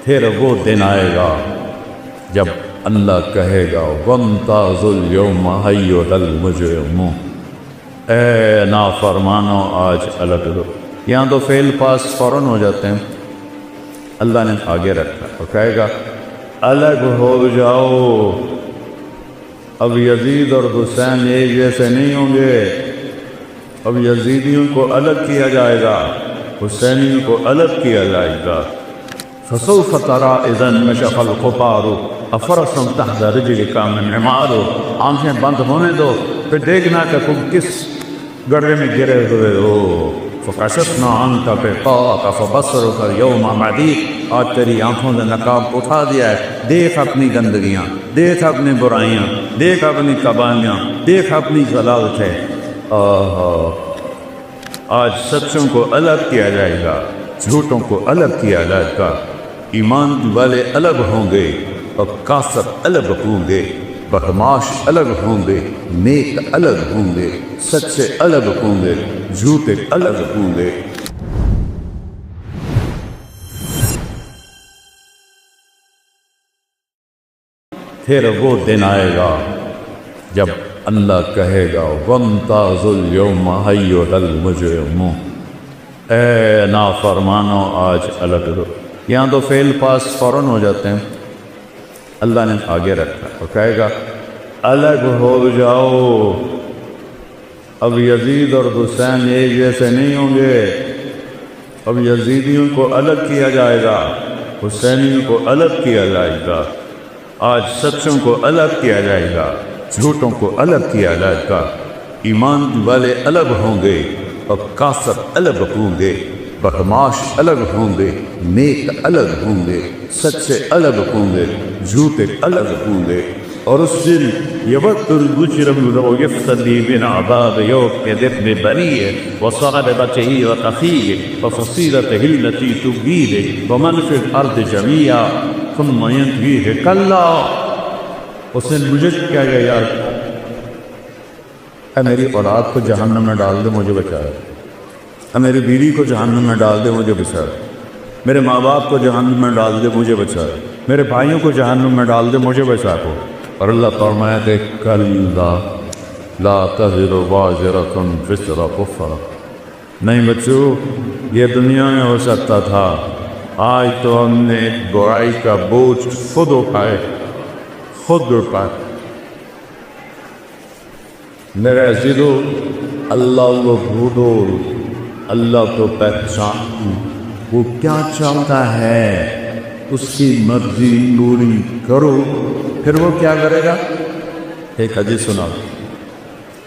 پھر وہ دن آئے گا جب اللہ کہے گا وَامْتَازُوا الْيَوْمَ أَيُّهَا الْمُجْرِمُونَ، اے نافرمانو آج الگ ہو۔ یہاں تو فعل پاس فوراً ہو جاتے ہیں، اللہ نے آگے رکھا اور کہے گا الگ ہو جاؤ۔ اب یزید اور حسین ایک جیسے نہیں ہوں گے، اب یزیدیوں کو الگ کیا جائے گا، حسینیوں کو الگ کیا جائے گا۔ فسوف ترى اذا انكشف الغبار افرس تحت رجلك من عمار، آنکھیں بند ہونے دو پھر دیکھنا کہ تم کس گڑھے میں گرے ہوئے ہو۔ فکشفنا عنك غطاءك فبصرك اليوم حديد، آج تیری آنکھوں سے نقاب اٹھا دیا ہے، دیکھ اپنی گندگیاں، دیکھ اپنی برائیاں، دیکھ اپنی قباحیاں، دیکھ اپنی ضلالتیں۔ آج سچوں کو الگ کیا جائے گا، جھوٹوں کو الگ کیا جائے گا، ایمان والے الگ ہوں گے اور کافر الگ ہوں گے، بدمعاش الگ ہوں گے، نیک الگ ہوں گے، سچے الگ ہوں گے، جھوٹے الگ ہوں گے۔ پھر وہ دن آئے گا جب اللہ کہے گا وَامْتَازُوا الْيَوْمَ أَيُّهَا الْمُجْرِمُونَ، اے نافرمانو آج الگ ہو۔ یہاں تو فعل پاس فوراً ہو جاتے ہیں، اللہ نے آگے رکھا اور کہے گا الگ ہو جاؤ۔ اب یزید اور حسین ایک جیسے نہیں ہوں گے، اب یزیدیوں کو الگ کیا جائے گا، حسینیوں کو الگ کیا جائے گا، آج سچوں کو الگ کیا جائے گا، جھوٹوں کو الگ کیا جائے گا، ایمان والے الگ ہوں گے اور کافر الگ ہوں گے، بدمعاش الگ ہوں گے، نیک الگ ہوں گے، سچے الگ ہوں گے، جھوٹے الگ ہوں گے۔ اور اس دن یود المجرم لو یفتدی من عذاب یومئذ ببنیہ وصاحبتہ وأخیہ وفصیلتہ التی تؤویہ ومن فی الارض جمیعا ثم ینجیہ کلا۔ اس نے مجھے کیا گیا یار، اے میری اولاد کو جہنم میں ڈال دے مجھے بچا، اے میری بیوی کو جہنم میں ڈال دے مجھے بچا، میرے ماں باپ کو جہنم میں ڈال دے مجھے بچا، میرے بھائیوں کو جہنم میں ڈال دے مجھے بچا کو۔ اور اللہ فرمایا کہ کلا لا تزر وازرۃ وزر اخری، نہیں بچو یہ دنیا میں ہو سکتا تھا، آج تو ہم نے برائی کا بوجھ خود اٹھائے، خود اٹھائے۔ میرے عزیزو اللہ کو بھولو، اللہ کو پہچان، وہ کیا چاہتا ہے اس کی مرضی پوری کرو، پھر وہ کیا کرے گا۔ ایک حدیث سنا،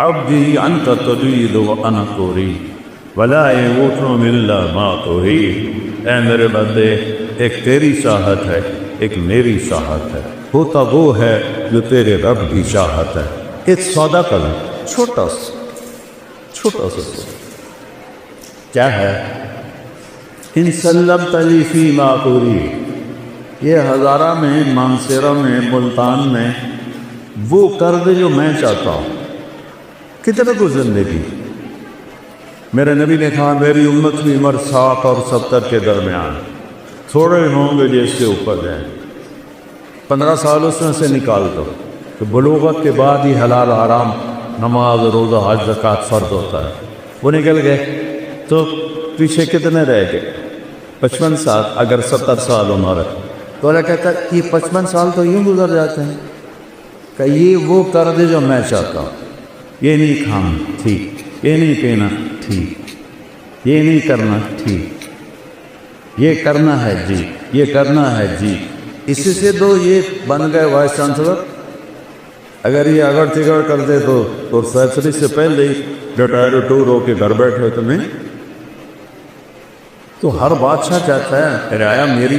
عبدی انت ترید وانا ارید ولا یموت الا ما ترید، اے میرے بندے ایک تیری چاہت ہے ایک میری چاہت ہے، ہوتا وہ ہے جو تیرے رب کی چاہت ہے۔ ایک سودا کرو، چھوٹا سا کیا ہے، ان سلمت لی فیما ترید، یہ ہزارہ میں، مانسیرہ میں، ملتان میں وہ کر دے جو میں چاہتا ہوں۔ کتنے کو زندگی، میرے نبی نے کہا میری امت کی عمر 60 اور 70 کے درمیان، تھوڑے ہوں گے جس کے اوپر جائیں، 15 سال اس میں سے نکال دو کہ بلوغت کے بعد ہی حلال حرام، نماز روزہ حج زکوٰۃ فرض ہوتا ہے، وہ نکل گئے تو پیچھے کتنے رہ گئے، 55 سال۔ اگر 70 سال عمر ہے تو اللہ کہتا ہے یہ 55 سال تو یوں گزر جاتے ہیں کہ یہ وہ کر دے جو میں چاہتا ہوں، یہ نہیں کھانا ٹھیک، یہ نہیں پینا ٹھیک، یہ نہیں کرنا ٹھیک، یہ کرنا ہے جی، یہ کرنا ہے جی، اسی سے تو یہ بن گئے وائس چانسلر۔ اگر یہ اگر تگڑ کر دے تو فیصلے سے پہلے ہی ریٹائر ٹور ہو کے گھر بیٹھے تمہیں تو ہر بادشاہ چاہتا ہے رعایا میری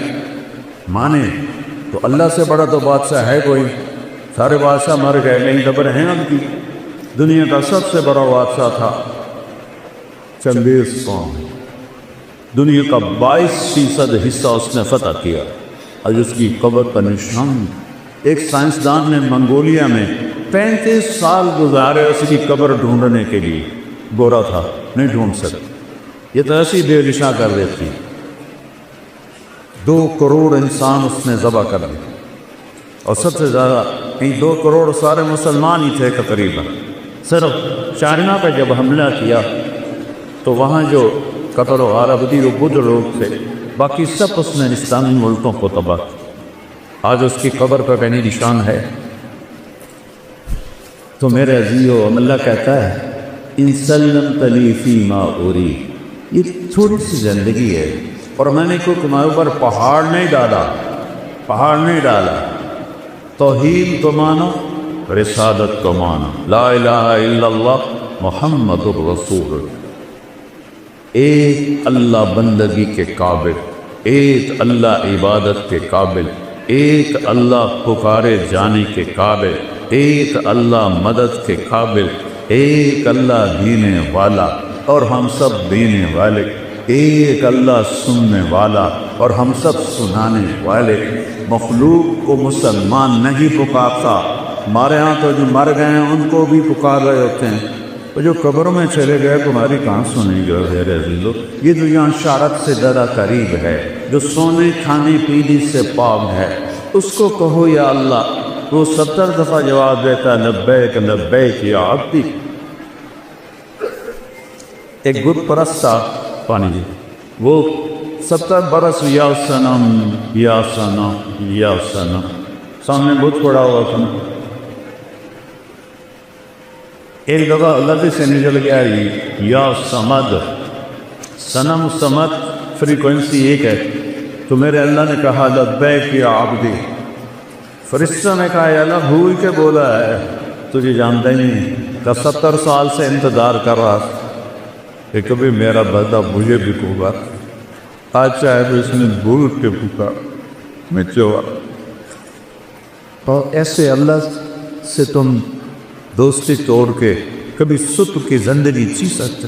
مانے، تو اللہ سے بڑا تو بادشاہ ہے کوئی، سارے بادشاہ مر گئے، نہیں خبر ہیں اب کی، دنیا کا سب سے بڑا بادشاہ تھا چنگیز خان، دنیا کا 22% حصہ اس نے فتح کیا، آج اس کی قبر کا نشان۔ ایک سائنسدان نے منگولیا میں 35 سال گزارے اس کی قبر ڈھونڈنے کے لیے، گورا تھا نہیں ڈھونڈ سکے، یہ تو ایسی بے نشاں کر دیتی۔ 2 کروڑ انسان اس نے ذبح کر دیے، اور سب سے زیادہ 2 کروڑ سارے مسلمان ہی تھے تقریباً۔ صرف چائنا پہ جب حملہ کیا تو وہاں جو قتل و غارت ہوئی وہ بدھ لوگ تھے، باقی سب اس نے اسلامی ملکوں کو تباہ کیا۔ آج اس کی قبر پر بینی نشان ہے۔ تو میرے عزیزو، اللہ کہتا ہے ان سلمت لی فیما اوری، یہ تھوڑی سی زندگی ہے، اور میں نے کوئی تمہارے اوپر پہاڑ نہیں ڈالا۔ توحید کو مانو، رسالت کو مانو، لا الہ الا اللہ محمد الرسول اللہ۔ ایک اللہ بندگی کے قابل، ایک اللہ عبادت کے قابل، ایک اللہ پکارے جانے کے قابل، ایک اللہ مدد کے قابل، ایک اللہ دینے والا اور ہم سب دینے والے، ایک اللہ سننے والا اور ہم سب سنانے والے۔ مخلوق کو مسلمان نہیں پکارتا، ہمارے ہاں تو جو مر گئے ہیں ان کو بھی پکار رہے ہوتے ہیں، تو جو قبروں میں چلے گئے تمہاری کہاں سنیں گے؟ میرے عزیزو، یہ جو یہاں شارت سے زیادہ قریب ہے، جو سونے کھانے پینے سے پاک ہے، اس کو کہو یا اللہ۔ وہ 70 دفعہ جواب دیتا ہے لبیک لبیک یا عبدی۔ ایک بت پرست تھا، پانی جی، وہ 70 برس یا سنم یا سنم یا سنم، سامنے بت پڑا ہوا تھا۔ ایک دفعہ لفظ سے نکل گیا یا سمد، سنم سمد فریکوینسی ایک ہے، تو میرے اللہ نے کہا لبیک یا عبدی۔ فرشتوں نے کہا یا اللہ ہوئی کے بولا ہے، تجھے جانتا ہی نہیں، کہ 70 سال سے انتظار کر رہا کہ کبھی میرا بندہ مجھے بھی پکار، آج چاہے تو اس نے بھول کے پکار میں چوا۔ اور ایسے اللہ سے تم دوستی توڑ کے کبھی سکھ کی زندگی جی سکتے؟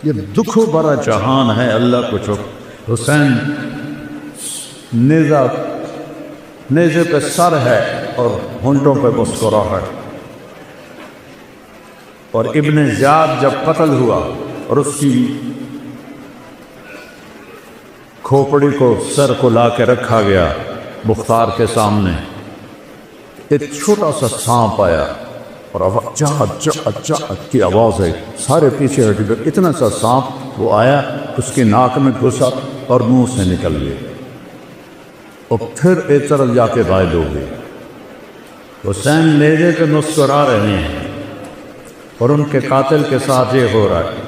یہ دکھوں بھرا جہان ہے، اللہ کو چپ۔ حسین نیزے پہ سر ہے اور ہونٹوں پہ مسکراہٹ۔ اور ابن زیاد جب قتل ہوا اور اس کی کھوپڑی کو سر کو لا کے رکھا گیا مختار کے سامنے، ایک چھوٹا سا سانپ آیا اور چاہت چاہت چاہت کی آواز ہے، سارے پیچھے ہٹ گئے۔ اتنا سا سانپ وہ آیا، اس کی ناک میں گھسا اور منہ سے نکل گیا، اور پھر ایک طرف جا کے غائب ہو گئے۔ حسین نیزے پہ مسکرا رہے ہیں اور ان کے قاتل کے ساتھ یہ ہو رہا ہے،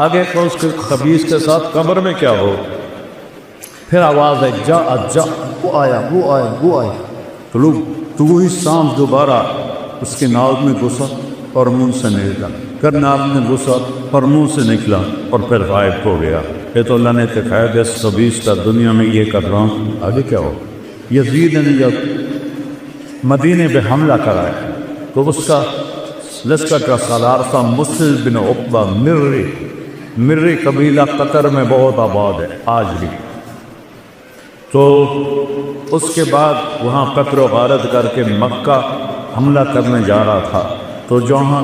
آگے کو اس کے خبیث کے ساتھ قبر میں کیا ہو؟ پھر آواز ہے جا جا، وہ آیا وہ آیا وہ آیا، تو وہی سانپ دوبارہ اس کی ناک میں گھسا اور منہ سے نکلا، پھر ناک میں گھسا اور منہ سے نکلا اور پھر غائب ہو گیا۔ یہ تو اللہ نے دکھایا کہ اس خبیث کا دنیا میں یہ کر رہا ہوں، آگے کیا ہو؟ یزید نے جب مدینے پہ حملہ کرایا تو اس کا لشکر کا سالار تھا مسلم بن عقبہ مری قبیلہ قطر میں بہت آباد ہے آج بھی۔ تو اس کے بعد وہاں قتل و غارت کر کے مکہ حملہ کرنے جا رہا تھا، تو جہاں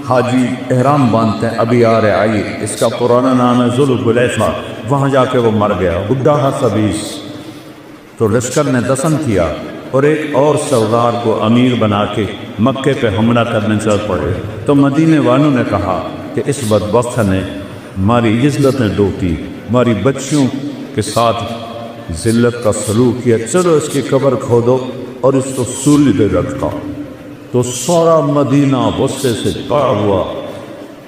حاجی احرام باندھتے ہیں ابھی آ رہے آئی، اس کا پرانا نام ہے ذوالحلیفہ، وہاں جا کے وہ مر گیا، بڈھا خبیث۔ تو لشکر نے دفن کیا اور ایک اور سردار کو امیر بنا کے مکے پہ حملہ کرنے چل پڑے۔ تو مدینے والوں نے کہا کہ اس بدبخت نے ہماری عزتیں ڈوٹی، ہماری بچیوں کے ساتھ ذلت کا سلوک کیا، چلو اس کی قبر کھودو اور اس کو سولی پہ رکھا۔ تو سارا مدینہ غصے سے پار ہوا،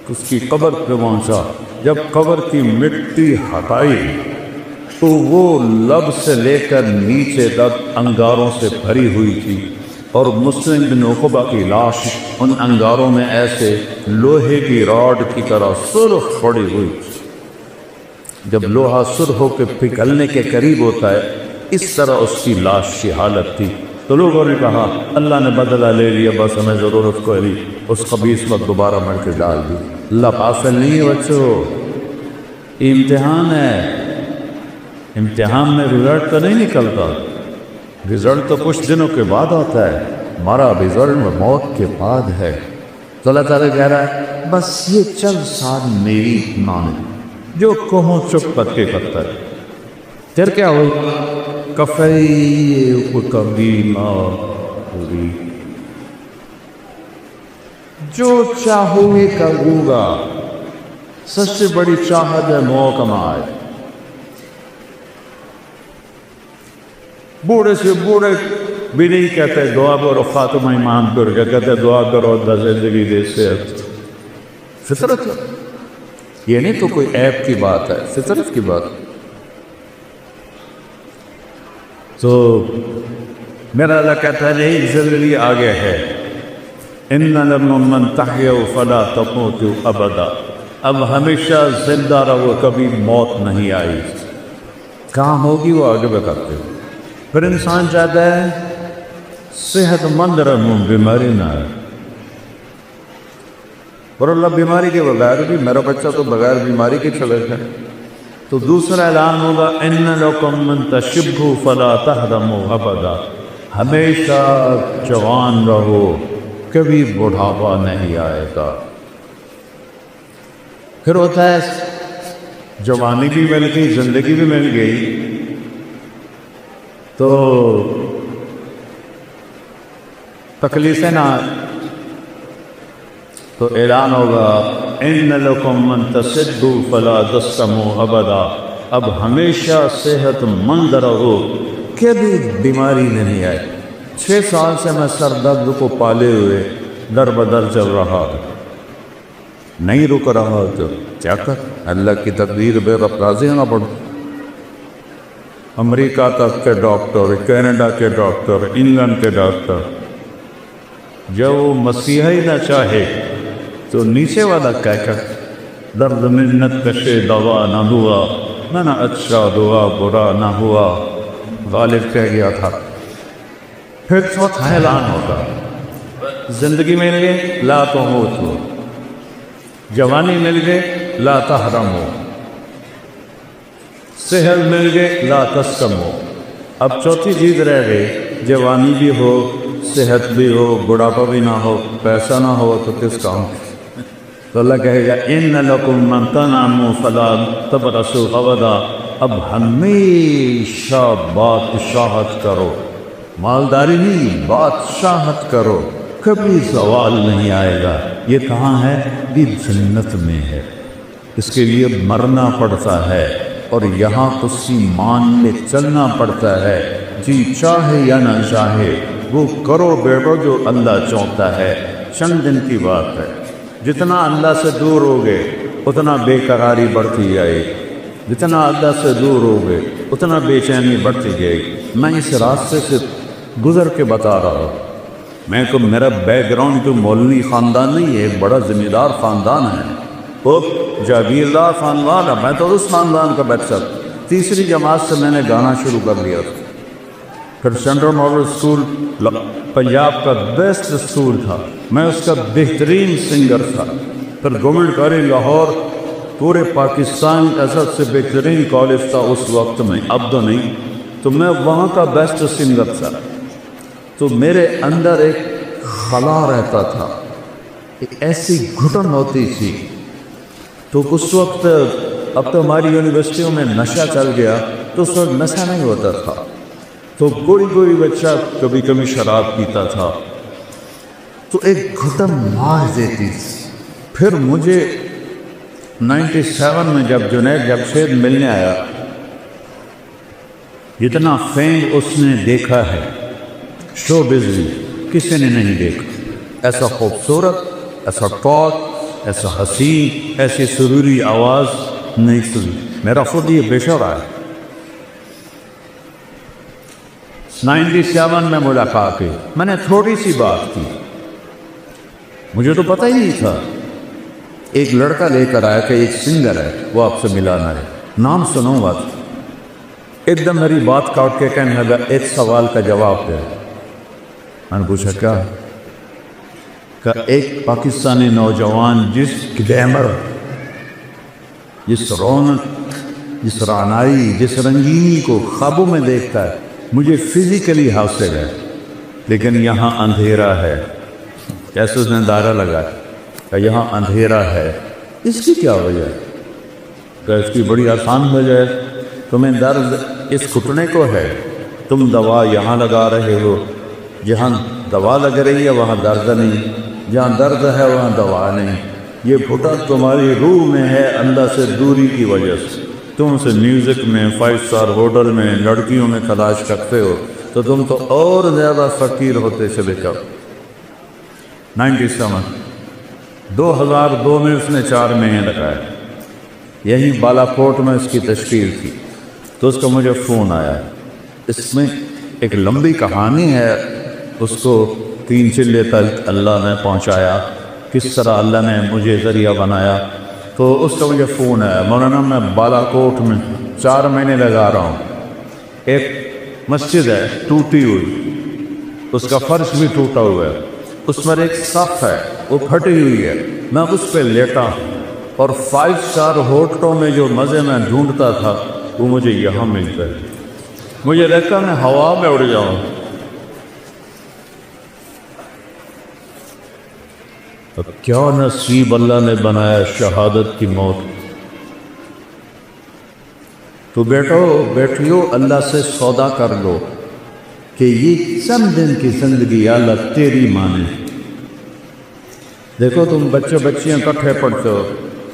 اس کی قبر پہ پہنچا۔ جب قبر کی مٹی ہٹائی تو وہ لب سے لے کر نیچے تک انگاروں سے بھری ہوئی تھی، اور مسلم بن عقبہ کی لاش ان انگاروں میں ایسے لوہے کی راڈ کی طرح سرخ پڑی ہوئی۔ جب لوہا سرخ ہو کے پگھلنے کے قریب ہوتا ہے، اس طرح اس کی لاش کی حالت تھی۔ تو لوگوں نے کہا اللہ نے بدلہ لے لیا، بس ہمیں ضرورت کو نہیں، اس خبیث وقت دوبارہ مر کے ڈال دی۔ اللہ غافل نہیں ہے بچوں، امتحان ہے، امتحان میں رزلٹ تو نہیں نکلتا، رزلٹ تو کچھ دنوں کے بعد آتا ہے، ہمارا رزلٹ موت کے بعد ہے۔ تو اللہ تعالیٰ کہہ رہا ہے بس یہ چند سال میری مان، جو کہوں چپ کر کے کرتا ہے، پھر کیا ہوگا؟ کفیک بما ترید، جو چاہو گے کروں گا۔ سب سے بڑی چاہت ہے موت کمائے۔ بوڑھے سے بوڑھے بھی نہیں کہتے دعا کرو خاتمہ ایمان پر، کیا کہتے دعا کرو اللہ زندگی دے صحت۔ فطرت ہے یہ، نہیں تو کوئی عیب کی بات ہے، فطرت کی بات۔ تو میرا اللہ کہتا ہے نہیں، زندگی آگے ہے۔ ان لمن تحیوا فلا تموتوا ابدا، اب ہمیشہ زندہ رہو، کبھی موت نہیں آئی۔ کہاں ہوگی وہ آگے بتاتے ہو۔ پھر انسان چاہتا ہے صحت مند رہوں، بیماری نہ ہے۔ اور اللہ بیماری کے بغیر بھی، میرا بچہ تو بغیر بیماری کے چلے گئے۔ تو دوسرا اعلان ہوگا ان لکم من تشبوا فلا تحرموا ابدا، ہمیشہ جوان رہو، کبھی بڑھاپا نہیں آئے گا۔ پھر ہوتا ہے جوانی بھی مل گئی، زندگی بھی مل گئی، تو تکلیفیں نہ، تو اعلان ہوگا ان لکم من تصدوا فلا تسقموا ابدا، اب ہمیشہ صحت مند رہو، کبھی بیماری نہیں آئے۔ 6 سال سے میں سر درد کو پالے ہوئے در بدر چل رہا ہوں، نہیں رک رہا، تو کیا کر، اللہ کی تقدیر بے رب راضی ہونا پڑتا۔ امریکہ تک کے ڈاکٹر، کینیڈا کے ڈاکٹر، انگلینڈ کے ڈاکٹر، جب وہ مسیحی نہ چاہے تو نیچے والا کہہ کر درد منت کشے دوا نہ ہوا، نہ اچھا دعا برا نہ ہوا، غالب کہہ گیا تھا۔ پھر چوتھا اعلان ہوگا زندگی مل گئے لا تموتوا، جوانی مل گئے لا تحرموا، صحت مل گئے لا تسقموا۔ اب چوتھی چیز رہ گئی، جوانی بھی ہو، صحت بھی ہو، بڑھاپا بھی نہ ہو، پیسہ نہ ہو، تو کس کام؟ تو اللہ کہے گا ان لکم من تنعموا فلا تبرسوا ابدا، اب ہمیشہ بادشاہت کرو، مالداری نہیں، بادشاہت کرو، کبھی زوال نہیں آئے گا۔ یہ کہاں ہے؟ یہ جنت میں ہے۔ اس کے لیے مرنا پڑتا ہے اور یہاں اسی مان میں چلنا پڑتا ہے، جی چاہے یا نہ چاہے وہ کرو بیٹو جو اللہ چاہتا ہے۔ چند دن کی بات ہے، جتنا اللہ سے دور ہوگے اتنا بے قراری بڑھتی جائے گی، جتنا اللہ سے دور ہوگے اتنا بے چینی بڑھتی جائے گی۔ میں اس راستے سے گزر کے بتا رہا ہوں، میں کو میرا بیک گراؤنڈ تو مولوی خاندان نہیں ہے، ایک بڑا ذمہ دار خاندان ہے، وہ جاگیردار خاندان ہے، میں تو اس خاندان کا بچہ۔ تیسری جماعت سے میں نے گانا شروع کر دیا تھا، پھر سینٹرل ماڈل اسکول پنجاب کا بیسٹ اسکول تھا، میں اس کا بہترین سنگر تھا، پھر گورنمنٹ کالج لاہور پورے پاکستان کا سب سے بہترین کالج تھا اس وقت میں، اب تو نہیں، تو میں وہاں کا بیسٹ سنگر تھا۔ تو میرے اندر ایک خلا رہتا تھا، ایک ایسی گھٹن ہوتی تھی، تو اس وقت اب تو ہماری یونیورسٹیوں میں نشہ چل گیا، تو اس وقت نشہ نہیں ہوتا تھا، تو کوئی بچہ کبھی کبھی شراب پیتا تھا، تو ایک گھٹن مار دیتی تھی۔ پھر مجھے 97 میں جب جنید جمشید ملنے آیا، جتنا فیم اس نے دیکھا ہے شو بزی کسی نے نہیں دیکھا، ایسا خوبصورت، ایسا ٹاک، ایسا حسین، ایسی سروری آواز نہیں سنی۔ میرا خود یہ بشر ہے۔ 97 میں ملاقات کی، میں نے تھوڑی سی بات کی، مجھے تو پتہ ہی نہیں تھا۔ ایک لڑکا لے کر آیا کہ ایک سنگر ہے، وہ آپ سے ملانا ہے، نام سنوں گا۔ ایک دم میری بات کاٹ کے کہنے لگا ایک سوال کا جواب دے۔ میں نے پوچھا کیا؟ کہ ایک پاکستانی نوجوان جس گلیمر، جس رونق، جس رعنائی، جس رنگینی کو خوابوں میں دیکھتا ہے، مجھے فزیکلی حاصل ہے، لیکن یہاں اندھیرا ہے۔ جیسے اس نے دائرہ لگایا کہ یہاں اندھیرا ہے، اس کی کیا وجہ ہے؟ کہ اس کی بڑی آسان وجہ ہے، تمہیں درد اس گھٹنے کو ہے، تم دوا یہاں لگا رہے ہو، جہاں دوا لگ رہی ہے وہاں درد نہیں، جہاں درد ہے وہاں دوا نہیں۔ یہ گھٹن تمہاری روح میں ہے اللہ سے دوری کی وجہ سے۔ تم سے میوزک میں، 5 اسٹار ہوٹل میں، لڑکیوں میں تلاش کرتے ہو تو تم تو اور زیادہ فقیر ہوتے چلے جاؤ۔ 2002 میں اس نے 4 مہینے لگائے، یہی بالا کوٹ میں اس کی تشکیل تھی، تو اس کا مجھے فون آیا۔ اس میں ایک لمبی کہانی ہے، اس کو 3 چلے تک اللہ نے پہنچایا، کس طرح اللہ نے مجھے ذریعہ بنایا۔ تو اس کا مجھے فون ہے، مولانا میں بالا کوٹ میں 4 مہینے لگا رہا ہوں، ایک مسجد ہے ٹوٹی ہوئی، اس کا فرش بھی ٹوٹا ہوا ہے، اس پر ایک صف ہے وہ پھٹی ہوئی ہے، میں اس پہ لیٹا ہوں، اور 5 اسٹار ہوٹلوں میں جو مزے میں ڈھونڈتا تھا وہ مجھے یہاں مل گئے۔ مجھے لگتا میں ہوا میں اڑ جاؤں۔ اب کیا نصیب اللہ نے بنایا شہادت کی موت۔ تو بیٹھیو اللہ سے سودا کر لو کہ یہ چند دن کی زندگی اللہ تیری مانے۔ دیکھو تم بچے بچیاں کٹھے پڑھتے ہو،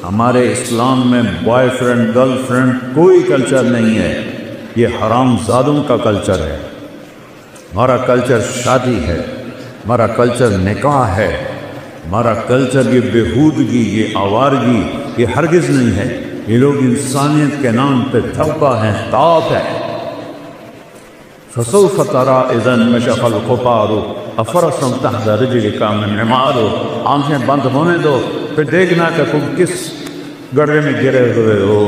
ہمارے اسلام میں بوائے فرینڈ گرل فرینڈ کوئی کلچر نہیں ہے، یہ حرام زادوں کا کلچر ہے۔ ہمارا کلچر شادی ہے، ہمارا کلچر نکاح ہے، ہمارا کلچر یہ بےہودگی، یہ آوارگی یہ ہرگز نہیں ہے۔ یہ لوگ انسانیت کے نام پہ دھوکہ ہیں، طاق ہے۔ فسوف ترى اذا انكشف الغبار افرس تحت رجلك من عمار۔ آنکھیں بند ہونے دو پھر دیکھنا کہ تم کس گڑھے میں گرے ہوئے ہو۔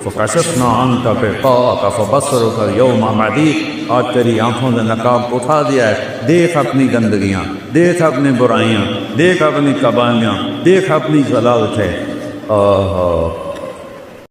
فکشفنا عنك غطاءك فبصرك اليوم حديد۔ آج تیری آنکھوں نے نقاب اٹھا دیا ہے، دیکھ اپنی گندگیاں، دیکھ اپنی برائیاں، دیکھ اپنی قبالیاں، دیکھ اپنی ضلالتیں۔